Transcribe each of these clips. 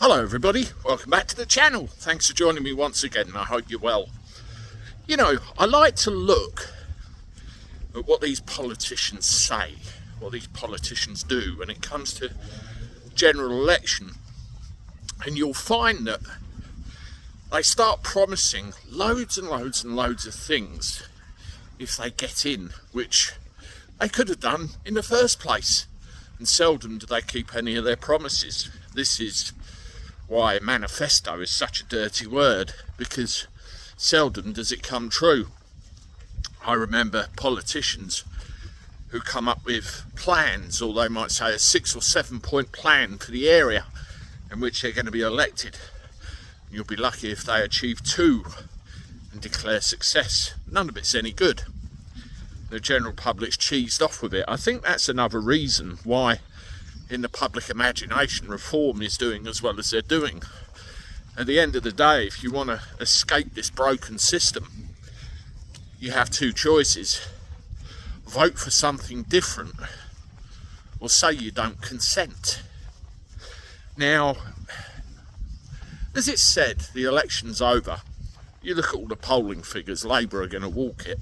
Hello everybody, welcome back to the channel. Thanks for joining me once again and I hope you're well. You know, I like to look at what these politicians say, what these politicians do when it comes to general election, and you'll find that they start promising loads and loads and loads of things if they get in, which they could have done in the first place, and seldom do they keep any of their promises. This is why manifesto is such a dirty word, because seldom does it come true. I remember politicians who come up with plans, or they might say a 6 or 7 point plan for the area in which they're going to be elected. You'll be lucky if they achieve 2 and declare success. None of it's any good. The general public's cheesed off with it. I think that's another reason why in the public imagination reform is doing as well as they're doing. At the end of the day, if you want to escape this broken system, you have 2 choices: vote for something different or say you don't consent. Now, as it's said, the election's over. You look at all the polling figures, Labour are going to walk it.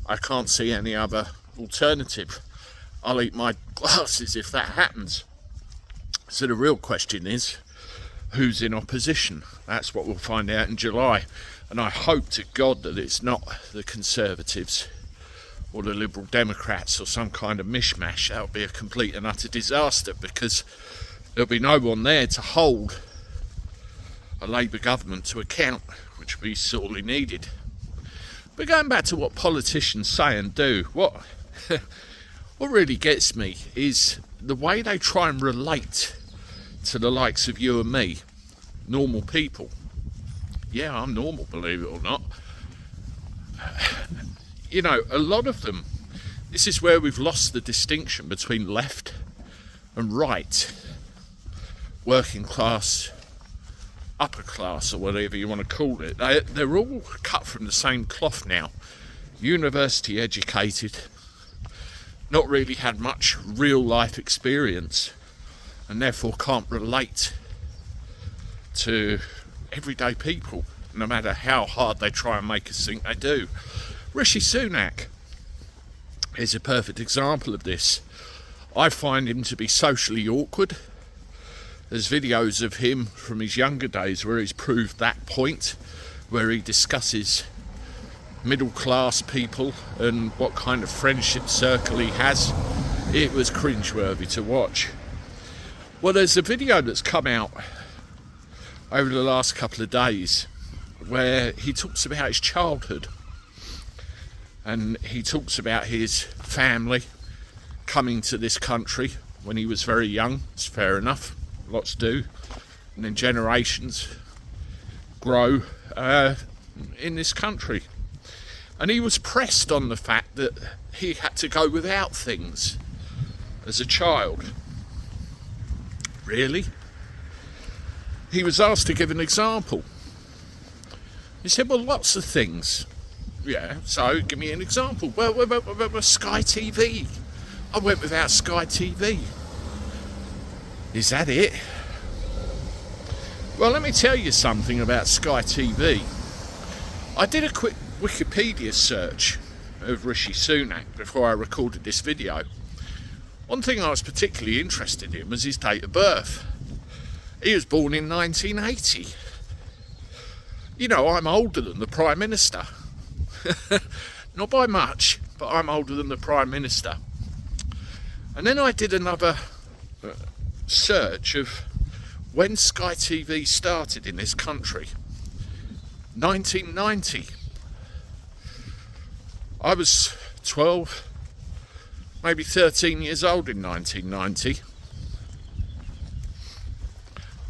I can't see any other alternative. I'll eat my glasses if that happens. So the real question is, who's in opposition? That's what we'll find out in July. And I hope to God that it's not the Conservatives or the Liberal Democrats or some kind of mishmash. That would be a complete and utter disaster, because there'll be no one there to hold a Labour government to account, which will be sorely needed. But going back to what politicians say and do, what really gets me is the way they try and relate to the likes of you and me, normal people. Yeah, I'm normal, believe it or not. You know, a lot of them, this is where we've lost the distinction between left and right, working class, upper class, or whatever you want to call it. They're all cut from the same cloth now. University educated, not really had much real life experience, and therefore can't relate to everyday people, no matter how hard they try and make us think they do. Rishi Sunak is a perfect example of this. I find him to be socially awkward. There's videos of him from his younger days where he's proved that point, where he discusses middle class people and what kind of friendship circle he has. It was cringeworthy to watch. Well, there's a video that's come out over the last couple of days where he talks about his childhood, and he talks about his family coming to this country when he was very young. It's fair enough, lots do, and then generations grow in this country. And he was pressed on the fact that he had to go without things as a child. Really? He was asked to give an example. He said, well, lots of things. Yeah, so give me an example. Well, Sky TV. I went without Sky TV. Is that it? Well, let me tell you something about Sky TV. I did a quick Wikipedia search of Rishi Sunak before I recorded this video. One thing I was particularly interested in was his date of birth. He was born in 1980. You know, I'm older than the Prime Minister. Not by much, but I'm older than the Prime Minister. And then I did another search of when Sky TV started in this country. 1990. I was 12, maybe 13 years old in 1990.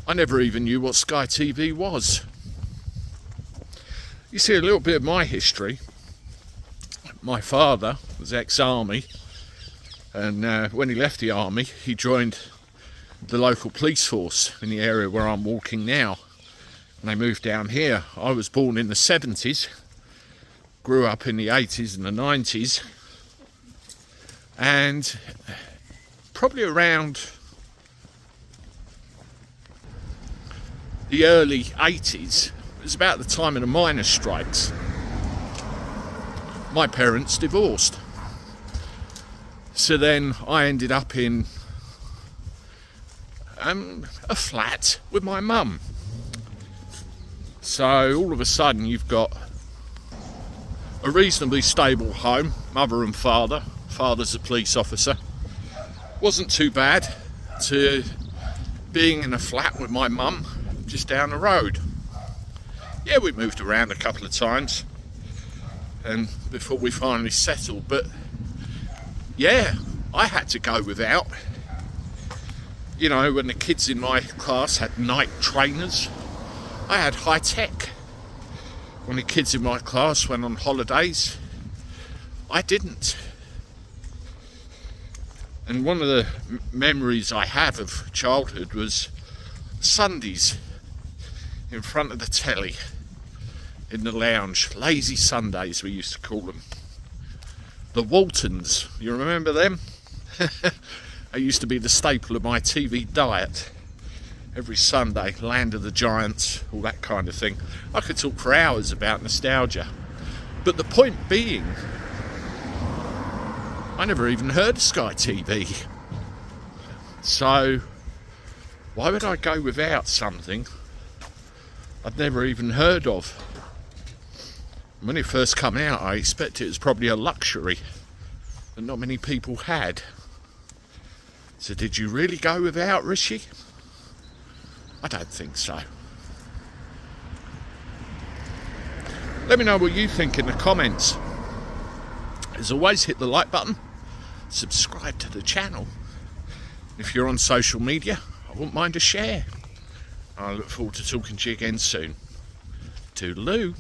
I never even knew what Sky TV was. You see, a little bit of my history. My father was ex-army, and when he left the army, he joined the local police force in the area where I'm walking now. And they moved down here. I was born in the 70s. Grew up in the 80s and the 90s, and probably around the early 80s, it was about the time of the miners' strikes. My parents divorced. So then I ended up in a flat with my mum. So all of a sudden you've got a reasonably stable home, mother and father. Father's a police officer. Wasn't too bad to being in a flat with my mum just down the road. Yeah, we moved around a couple of times and before we finally settled, but yeah, I had to go without. You know, when the kids in my class had night trainers, I had high tech. When the kids in my class went on holidays, I didn't. And one of the memories I have of childhood was Sundays in front of the telly in the lounge. Lazy Sundays, we used to call them. The Waltons, you remember them? They used to be the staple of my TV diet. Every Sunday, Land of the Giants, all that kind of thing. I could talk for hours about nostalgia. But the point being, I never even heard of Sky TV. So, why would I go without something I'd never even heard of? When it first came out, I expected it was probably a luxury that not many people had. So did you really go without, Rishi? I don't think so. Let me know what you think in the comments. As always, hit the like button, subscribe to the channel. If you're on social media, I wouldn't mind a share. I look forward to talking to you again soon. Toodaloo.